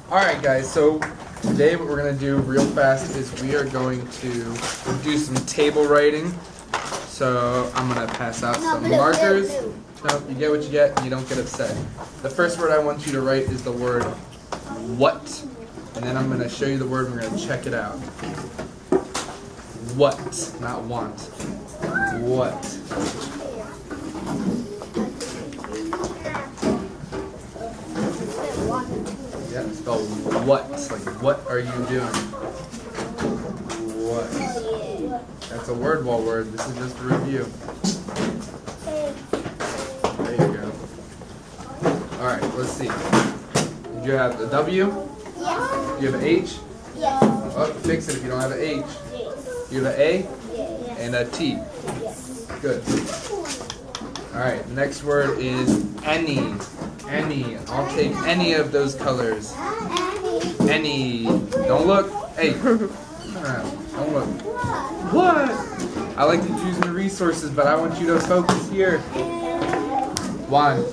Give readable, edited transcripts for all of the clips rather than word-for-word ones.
Alright guys, so today what we're going to do real fast is we are going to do some table writing. So I'm going to pass out some markers. No, you get what you get and you don't get upset. The first word I want you to write is the word what. And then I'm going to show you the word and we're going to check it out. What, not want. What. Yeah, spell what. Like, what are you doing? What. That's a word wall word. This is just a review. There you go. Alright, let's see. Did you have a W? Yes. Do you have an H? Yes. Oh, fix it if you don't have an H. You have an A? Yes. And a T. Yes. Good. Alright, next word is any. Any. I'll take any of those colors. Any. Don't look. Hey. Turn around. Don't look. What? I like to choose the resources, but I want you to focus here. One.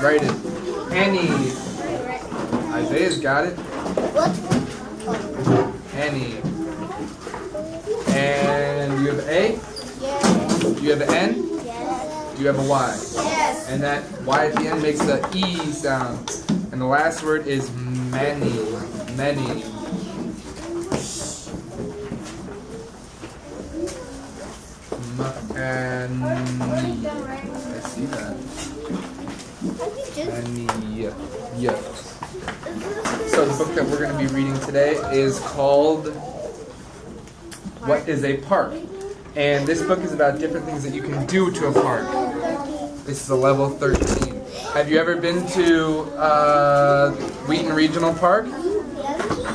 Write it. Any. Isaiah's got it. Any. And you have an A? Yes. Do you have an N? Yes. Do you have a Y? Yes. And that Y at the end makes the E sound. And the last word is many. Many. And I see that. Many. Yeah. So the book that we're going to be reading today is called What is a Park? And this book is about different things that you can do to a park. This is a level 13. Have you ever been to Wheaton Regional Park?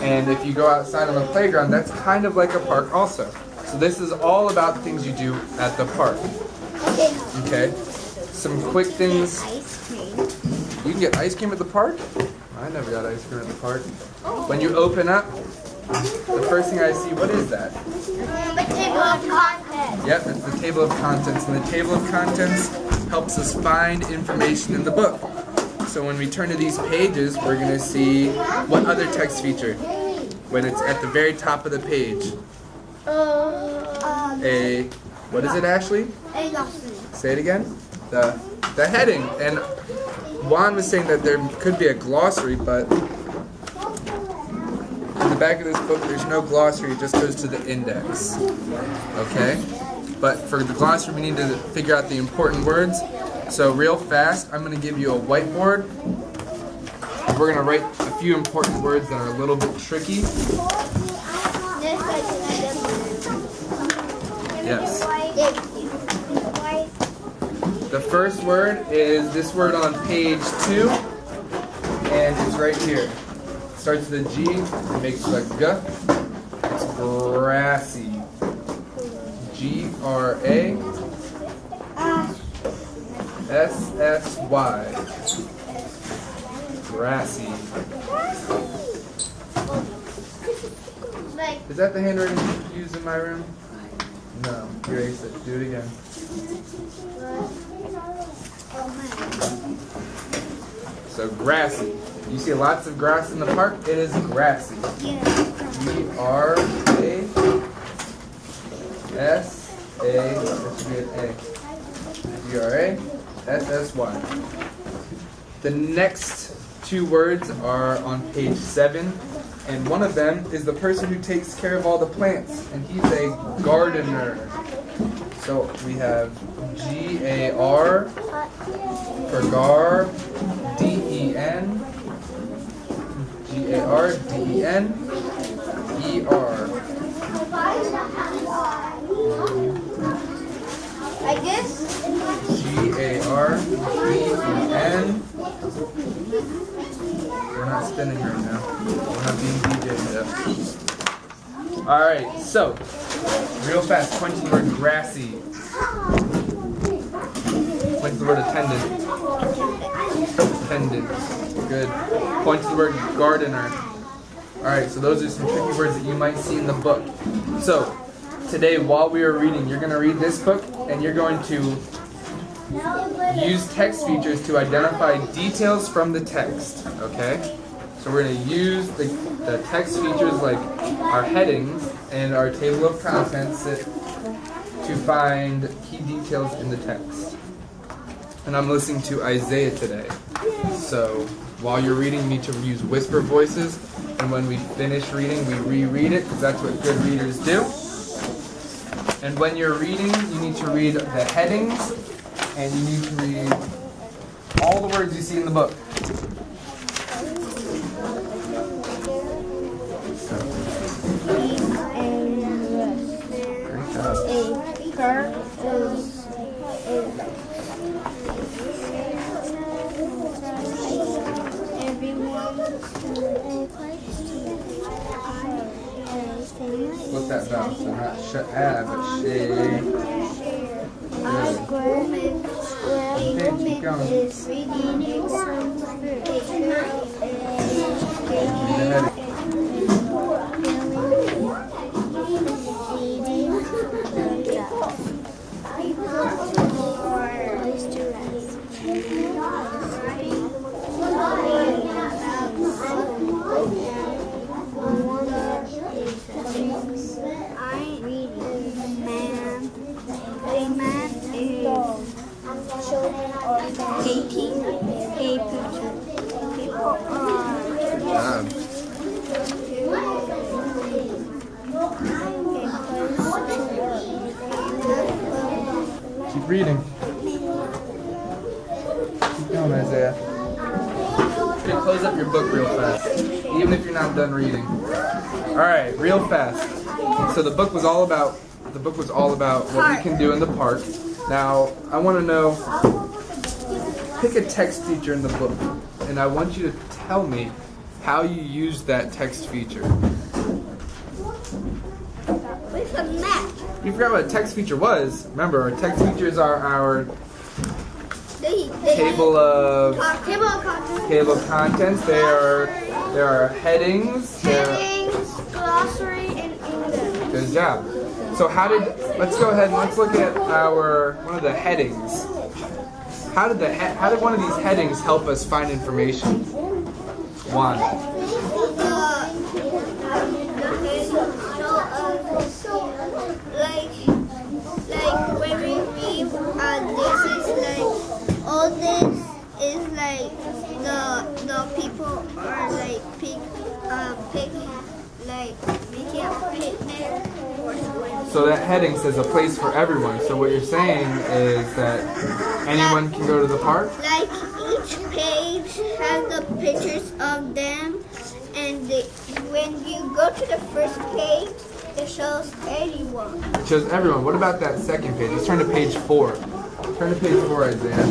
And if you go outside on the playground, that's kind of like a park also. So this is all about things you do at the park. Okay? Some quick things. Ice cream. You can get ice cream at the park? I never got ice cream at the park. When you open up, the first thing I see, what is that? The table of contents. Yep, it's the table of contents. And the table of contents helps us find information in the book. So when we turn to these pages, we're going to see what other text feature when it's at the very top of the page. What is it, Ashley? A glossary. Say it again. The heading. And Juan was saying that there could be a glossary, but in the back of this book, there's no glossary. It just goes to the index. Okay? But for the glossary, we need to figure out the important words. So real fast, I'm going to give you a whiteboard. We're going to write a few important words that are a little bit tricky. Yes. The first word is this word on page 2, and it's right here. It starts with a G, it makes the G. It's grassy. G-R-A-S-S-Y. Grassy. Is that the handwriting you use in my room? No, erase it. Do it again. So grassy. You see lots of grass in the park. It is grassy. G-R-A-S-A. That should be an A. G-R-A-S-S-Y. The next two words are on page 7. And one of them is the person who takes care of all the plants. And he's a gardener. So we have G-A-R for gar, D-E-N, G-A-R-D-E-N, E-R. I guess. G-A-R-D-E-N. We're not spinning right now. We're not being DJ'd yet. Alright, so, real fast, point to the word grassy. Point to the word attendant. Attendant. Good. Point to the word gardener. Alright, so those are some tricky words that you might see in the book. So, today while we are reading, you're going to read this book and you're going to use text features to identify details from the text. Okay? So we're going to use the text features like our headings and our table of contents to find key details in the text. And I'm listening to Isaiah today. So while you're reading, you need to use whisper voices. And when we finish reading, we reread it because that's what good readers do. And when you're reading, you need to read the headings and you need to read all the words you see in the book. Great job. What's that vowel? So not sh-a, but she. Good. Keep going. Keep reading. Keep going, Isaiah. You can close up your book real fast, even if you're not done reading. All right, real fast. So the book was all about what we can do in the park. Now I want to know. Pick a text feature in the book, and I want you to tell me how you use that text feature. With a map. You forgot what a text feature was. Remember, our text features are our table of contents. There are headings. Glossary, and index. Good job. So let's go ahead and let's look at one of the headings. How did one of these headings help us find information? One. Like when we read, this is like all this is like the people are like picking like making a picnic or something. So that heading says a place for everyone. So what you're saying is that anyone can go to the park? Like each page has the pictures of them, and when you go to the first page, it shows anyone. It shows everyone. What about that second page? Let's turn to page 4. Turn to page 4, Isaiah.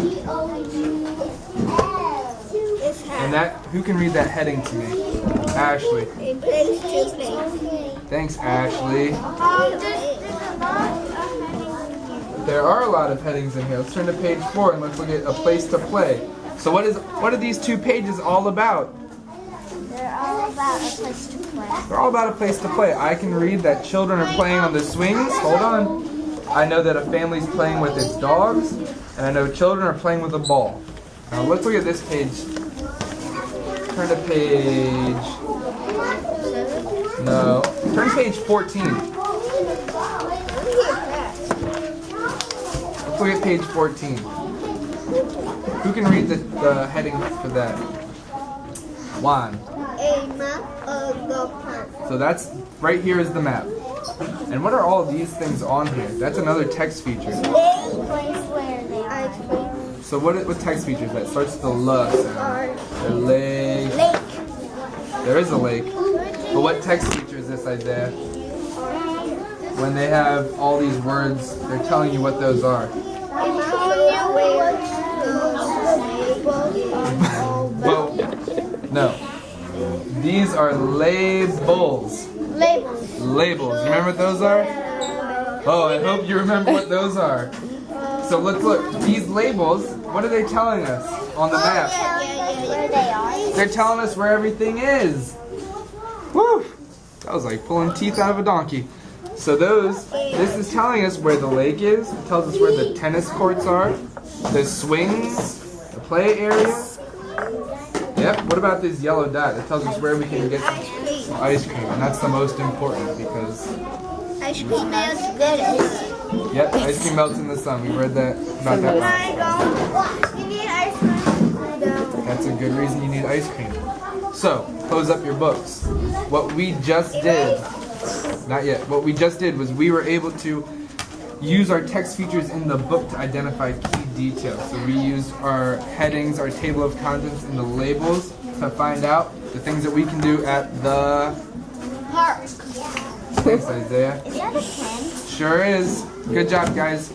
And who can read that heading to me? Ashley. It plays 2 pages. Thanks, Ashley. There are a lot of headings in here. Let's turn to page 4 and let's look at a place to play. So what are these 2 pages all about? They're all about a place to play. They're all about a place to play. I can read that children are playing on the swings. Hold on. I know that a family's playing with its dogs. And I know children are playing with a ball. Now let's look at this page. Turn to page... No. Turn to page 14. Let's look at page 14. Who can read the heading for that? Juan. A map of the park. So that's, right here is the map. And what are all of these things on here? That's another text feature. So what text feature is that? Starts with the L sound. The lake. There is a lake. But what text feature is this, Isaiah? When they have all these words, they're telling you what those are. Well, no. These are labels. Labels. You remember what those are? Oh, I hope you remember what those are. So let's look. These labels, what are they telling us on the map? Where they are. They're telling us where everything is. Woo! That was like pulling teeth out of a donkey. So this is telling us where the lake is. It tells us where the tennis courts are, the swings, the play area. Yep. What about this yellow dot? It tells us where we can get Ice cream. ice cream, and that's the most important because Ice cream melts good. yep, ice cream melts in the sun. We read that about that. You need ice cream. That's a good reason you need ice cream. So, close up your books. What we just did, not yet, what we just did was we were able to use our text features in the book to identify key details. So we used our headings, our table of contents, and the labels to find out the things that we can do at the Park. Thanks, Isaiah. Is that a pen? Sure is. Good job, guys.